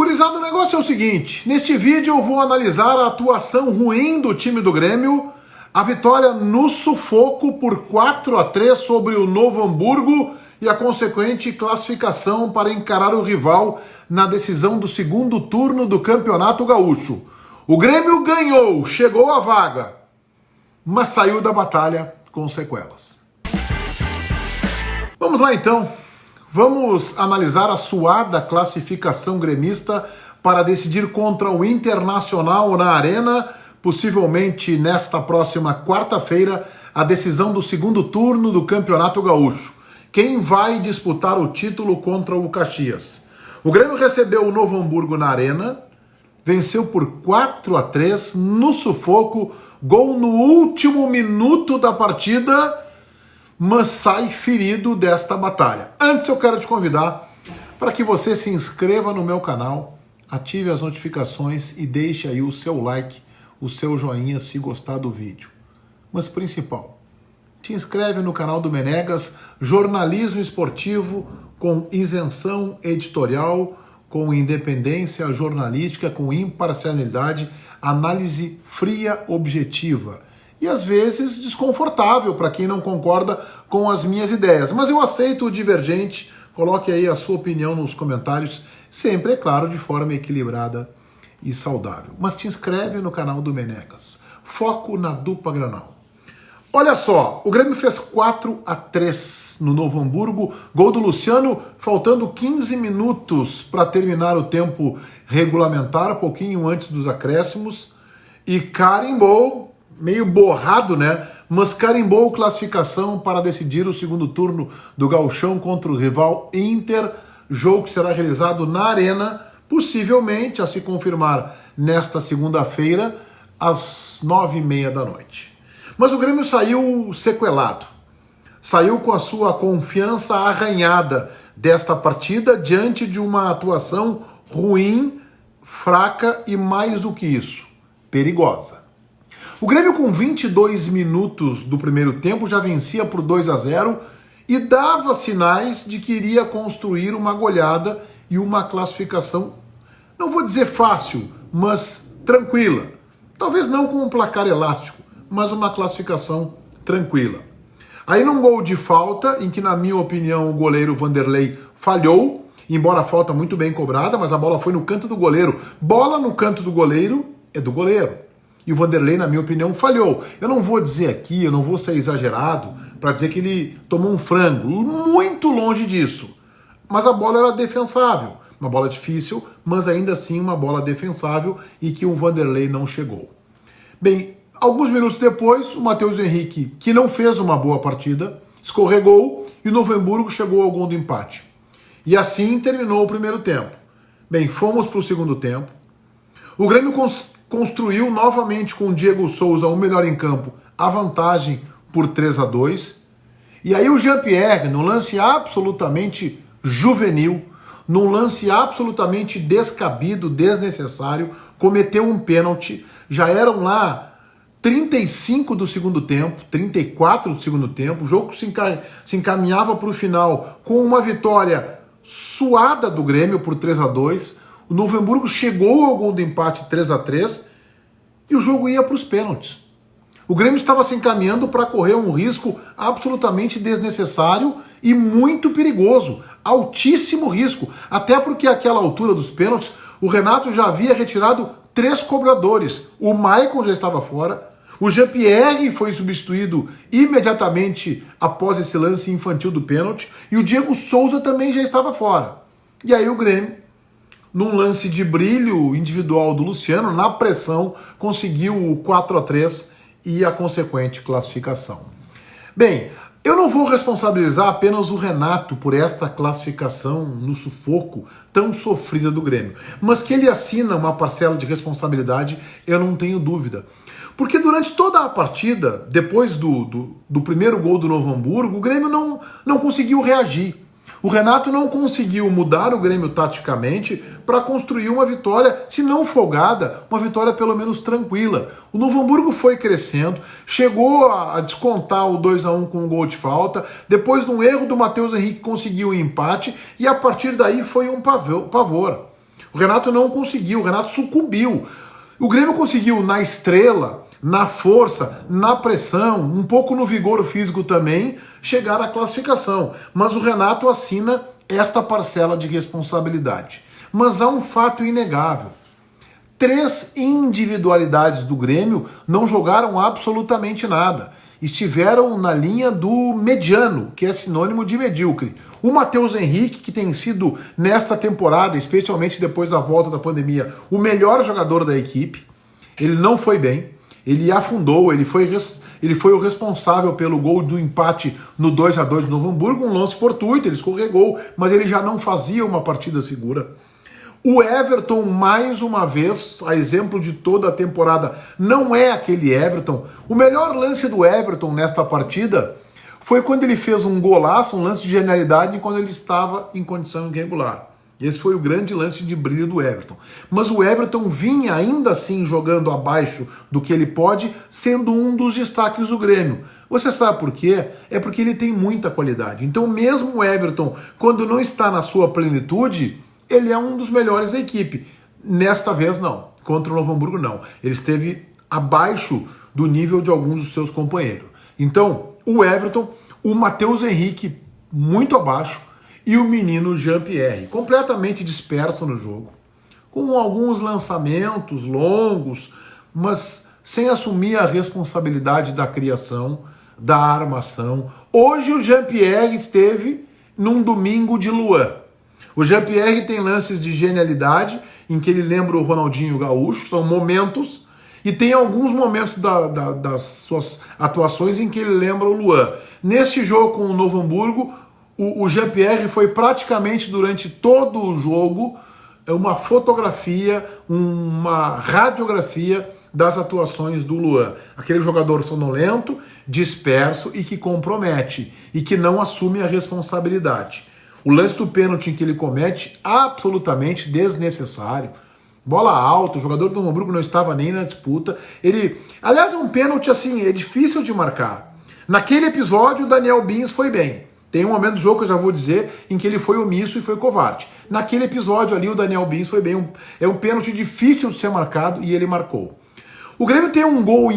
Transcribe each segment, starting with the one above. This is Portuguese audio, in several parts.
Gurizada, o negócio é o seguinte, neste vídeo eu vou analisar a atuação ruim do time do Grêmio, a vitória no sufoco por 4-3 sobre o Novo Hamburgo e a consequente classificação para encarar o rival na decisão do segundo turno do Campeonato Gaúcho. O Grêmio ganhou, chegou à vaga, mas saiu da batalha com sequelas. Vamos lá então. Vamos analisar a suada classificação gremista para decidir contra o Internacional na Arena, possivelmente nesta próxima quarta-feira, a decisão do segundo turno do Campeonato Gaúcho. Quem vai disputar o título contra o Caxias? O Grêmio recebeu o Novo Hamburgo na Arena, venceu por 4-3 no sufoco, gol no último minuto da partida, mas sai ferido desta batalha. Antes eu quero te convidar para que você se inscreva no meu canal, ative as notificações e deixe aí o seu like, o seu joinha se gostar do vídeo. Mas principal, te inscreve no canal do Menegas, jornalismo esportivo com isenção editorial, com independência jornalística, com imparcialidade, análise fria, objetiva. E às vezes desconfortável para quem não concorda com as minhas ideias. Mas eu aceito o divergente, coloque aí a sua opinião nos comentários, sempre, é claro, de forma equilibrada e saudável. Mas te inscreve no canal do Menegas. Foco na dupla Granal. Olha só, o Grêmio fez 4-3 no Novo Hamburgo, gol do Luciano, faltando 15 minutos para terminar o tempo regulamentar, pouquinho antes dos acréscimos, e carimbou, meio borrado, né? Mas carimbou classificação para decidir o segundo turno do Gauchão contra o rival Inter, jogo que será realizado na Arena, possivelmente a se confirmar nesta segunda-feira, às 9h30 da noite. Mas o Grêmio saiu sequelado, saiu com a sua confiança arranhada desta partida diante de uma atuação ruim, fraca e mais do que isso, perigosa. O Grêmio com 22 minutos do primeiro tempo já vencia por 2-0 e dava sinais de que iria construir uma goleada e uma classificação, não vou dizer fácil, mas tranquila. Talvez não com um placar elástico, mas uma classificação tranquila. Aí num gol de falta, em que na minha opinião o goleiro Vanderlei falhou, embora a falta muito bem cobrada, mas a bola foi no canto do goleiro. Bola no canto do goleiro é do goleiro. E o Vanderlei, na minha opinião, falhou. Eu não vou dizer aqui, eu não vou ser exagerado para dizer que ele tomou um frango. Muito longe disso. Mas a bola era defensável. Uma bola difícil, mas ainda assim uma bola defensável e que o Vanderlei não chegou. Bem, alguns minutos depois, o Matheus Henrique, que não fez uma boa partida, escorregou e o Novo Hamburgo chegou ao gol do empate. E assim terminou o primeiro tempo. Bem, fomos para o segundo tempo. O Grêmio construiu novamente com o Diego Souza, o melhor em campo, a vantagem por 3-2. E aí o Jean-Pierre, num lance absolutamente juvenil, num lance absolutamente descabido, desnecessário, cometeu um pênalti. Já eram lá 35 do segundo tempo, 34 do segundo tempo, o jogo se encaminhava para o final com uma vitória suada do Grêmio por 3-2. O Novo Hamburgo chegou ao gol do empate 3-3 e o jogo ia para os pênaltis. O Grêmio estava se encaminhando para correr um risco absolutamente desnecessário e muito perigoso, altíssimo risco, até porque àquela altura dos pênaltis o Renato já havia retirado 3 cobradores. O Maicon já estava fora, o Jean-Pierre foi substituído imediatamente após esse lance infantil do pênalti e o Diego Souza também já estava fora. E aí o Grêmio, num lance de brilho individual do Luciano, na pressão, conseguiu o 4-3 e a consequente classificação. Bem, eu não vou responsabilizar apenas o Renato por esta classificação no sufoco tão sofrida do Grêmio, mas que ele assina uma parcela de responsabilidade, eu não tenho dúvida. Porque durante toda a partida, depois do primeiro gol do Novo Hamburgo, o Grêmio não conseguiu reagir. O Renato não conseguiu mudar o Grêmio taticamente para construir uma vitória, se não folgada, uma vitória pelo menos tranquila. O Novo Hamburgo foi crescendo, chegou a descontar o 2-1 com um gol de falta, depois de um erro do Matheus Henrique conseguiu o empate e a partir daí foi um pavor. O Renato não conseguiu, o Renato sucumbiu. O Grêmio conseguiu na estrela, na força, na pressão, um pouco no vigor físico também, chegar à classificação. Mas o Renato assina esta parcela de responsabilidade. Mas há um fato inegável. 3 individualidades do Grêmio não jogaram absolutamente nada. Estiveram na linha do mediano, que é sinônimo de medíocre. O Matheus Henrique, que tem sido, nesta temporada, especialmente depois da volta da pandemia, o melhor jogador da equipe, ele não foi bem, ele afundou, ele foi o responsável pelo gol do empate no 2-2 do Novo Hamburgo, um lance fortuito, ele escorregou, mas ele já não fazia uma partida segura. O Everton, mais uma vez, a exemplo de toda a temporada, não é aquele Everton. O melhor lance do Everton nesta partida foi quando ele fez um golaço, um lance de genialidade, quando ele estava em condição irregular. Esse foi o grande lance de brilho do Everton. Mas o Everton vinha ainda assim jogando abaixo do que ele pode, sendo um dos destaques do Grêmio. Você sabe por quê? É porque ele tem muita qualidade. Então mesmo o Everton, quando não está na sua plenitude, ele é um dos melhores da equipe. Nesta vez, não. Contra o Novo Hamburgo, não. Ele esteve abaixo do nível de alguns dos seus companheiros. Então, o Everton, o Matheus Henrique, muito abaixo, e o menino Jean-Pierre, completamente disperso no jogo. Com alguns lançamentos longos, mas sem assumir a responsabilidade da criação, da armação. Hoje o Jean-Pierre esteve num domingo de Luan. O Jean-Pierre tem lances de genialidade, em que ele lembra o Ronaldinho Gaúcho, são momentos, e tem alguns momentos das suas atuações em que ele lembra o Luan. Neste jogo com o Novo Hamburgo, o Jean-Pierre foi praticamente durante todo o jogo uma fotografia, uma radiografia das atuações do Luan. Aquele jogador sonolento, disperso e que compromete, e que não assume a responsabilidade. O lance do pênalti que ele comete, absolutamente desnecessário. Bola alta, o jogador do Novo Hamburgo não estava nem na disputa. Aliás, é um pênalti assim, é difícil de marcar. Naquele episódio, o Daniel Bins foi bem. Tem um momento do jogo que eu já vou dizer em que ele foi omisso e foi covarde. Naquele episódio ali, o Daniel Bins foi bem. É um pênalti difícil de ser marcado e ele marcou. O Grêmio tem um gol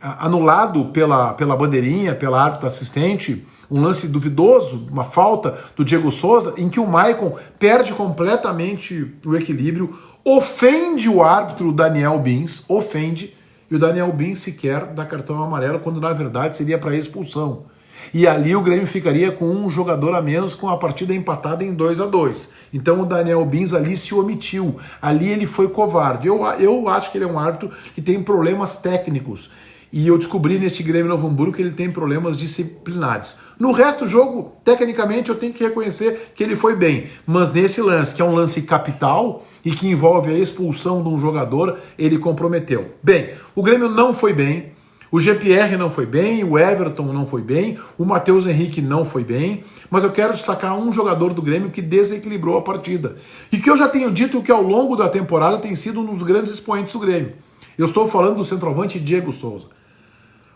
anulado pela bandeirinha, pela árbitra assistente, um lance duvidoso, uma falta do Diego Souza, em que o Maicon perde completamente o equilíbrio, ofende o árbitro Daniel Bins, ofende, e o Daniel Bins sequer dá cartão amarelo, quando na verdade seria para expulsão. E ali o Grêmio ficaria com um jogador a menos, com a partida empatada em 2-2. Então o Daniel Bins ali se omitiu, ali ele foi covarde. Eu acho que ele é um árbitro que tem problemas técnicos. E eu descobri neste Grêmio Novo Hamburgo que ele tem problemas disciplinares. No resto do jogo, tecnicamente, eu tenho que reconhecer que ele foi bem. Mas nesse lance, que é um lance capital e que envolve a expulsão de um jogador, ele comprometeu. Bem, o Grêmio não foi bem, o Jean-Pierre não foi bem, o Everton não foi bem, o Matheus Henrique não foi bem, mas eu quero destacar um jogador do Grêmio que desequilibrou a partida. E que eu já tenho dito que ao longo da temporada tem sido um dos grandes expoentes do Grêmio. Eu estou falando do centroavante Diego Souza.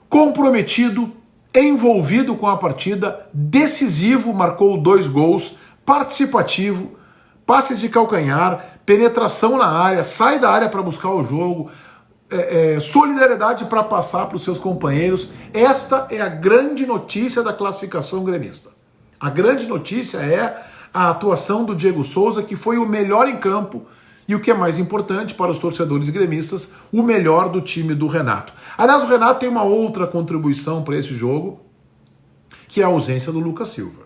Comprometido, envolvido com a partida, decisivo, marcou 2 gols, participativo, passes de calcanhar, penetração na área, sai da área para buscar o jogo, solidariedade para passar para os seus companheiros. Esta é a grande notícia da classificação gremista. A grande notícia é a atuação do Diego Souza, que foi o melhor em campo, e o que é mais importante para os torcedores gremistas, o melhor do time do Renato. Aliás, o Renato tem uma outra contribuição para esse jogo, que é a ausência do Lucas Silva.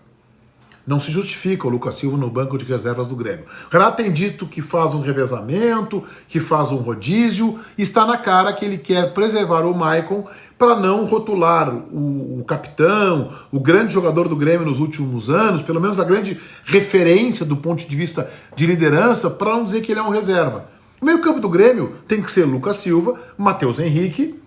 Não se justifica o Lucas Silva no banco de reservas do Grêmio. O Renato tem dito que faz um revezamento, que faz um rodízio, e está na cara que ele quer preservar o Maicon para não rotular o capitão, o grande jogador do Grêmio nos últimos anos, pelo menos a grande referência do ponto de vista de liderança, para não dizer que ele é um reserva. O meio-campo do Grêmio tem que ser Lucas Silva, Matheus Henrique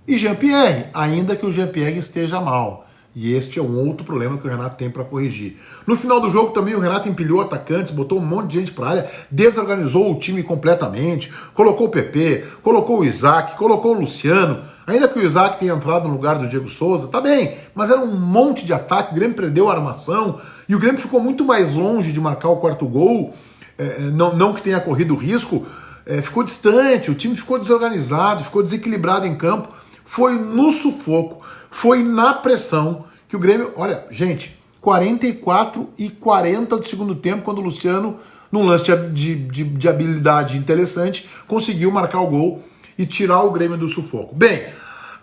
e Jean-Pierre, ainda que o Jean-Pierre esteja mal. E este é um outro problema que o Renato tem para corrigir. No final do jogo também o Renato empilhou atacantes, botou um monte de gente para a área, desorganizou o time completamente, colocou o PP, colocou o Isaac, colocou o Luciano, ainda que o Isaac tenha entrado no lugar do Diego Souza, tá bem, mas era um monte de ataque, o Grêmio perdeu a armação, e o Grêmio ficou muito mais longe de marcar o 4º gol, não que tenha corrido risco, ficou distante, o time ficou desorganizado, ficou desequilibrado em campo, foi no sufoco, foi na pressão que o Grêmio, olha, gente, 44:40 do segundo tempo, quando o Luciano, num lance de habilidade interessante, conseguiu marcar o gol e tirar o Grêmio do sufoco. Bem,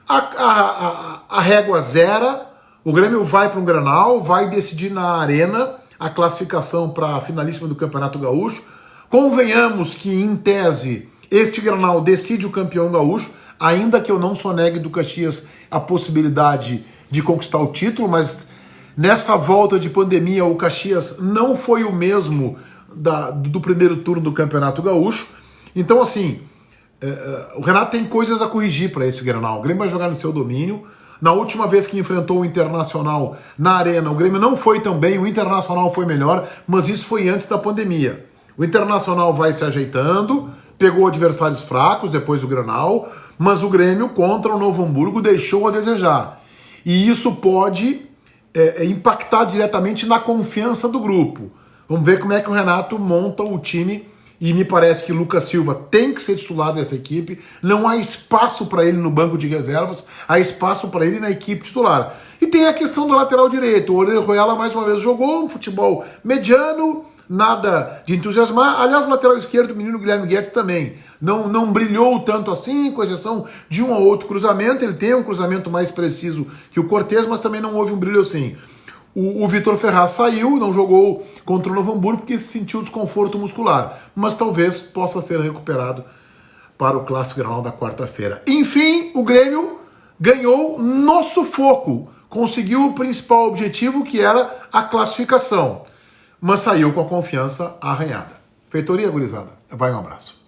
a régua zera, o Grêmio vai para um Grenal, vai decidir na Arena a classificação para a finalíssima do Campeonato Gaúcho. Convenhamos que, em tese, este Grenal decide o campeão gaúcho, ainda que eu não sonegue do Caxias a possibilidade de conquistar o título, mas nessa volta de pandemia o Caxias não foi o mesmo do primeiro turno do Campeonato Gaúcho. Então, assim, o Renato tem coisas a corrigir para esse Grenal. O Grêmio vai jogar no seu domínio. Na última vez que enfrentou o Internacional na Arena, o Grêmio não foi tão bem, o Internacional foi melhor, mas isso foi antes da pandemia. O Internacional vai se ajeitando, pegou adversários fracos depois do Grenal, mas o Grêmio contra o Novo Hamburgo deixou a desejar. E isso pode impactar diretamente na confiança do grupo. Vamos ver como é que o Renato monta o time. E me parece que Lucas Silva tem que ser titular dessa equipe. Não há espaço para ele no banco de reservas, há espaço para ele na equipe titular. E tem a questão do lateral direito. O Orejuela mais uma vez jogou um futebol mediano, nada de entusiasmar. Aliás, o lateral esquerdo, o menino Guilherme Guedes também não brilhou tanto assim, com exceção de um ou outro cruzamento. Ele tem um cruzamento mais preciso que o Cortez, mas também não houve um brilho assim. O Vitor Ferraz saiu, não jogou contra o Novo Hamburgo porque sentiu desconforto muscular, mas talvez possa ser recuperado para o Clássico Grenal da quarta-feira. Enfim, o Grêmio ganhou no sufoco, conseguiu o principal objetivo, que era a classificação, mas saiu com a confiança arranhada. Feitoria, gurizada. Vai, um abraço.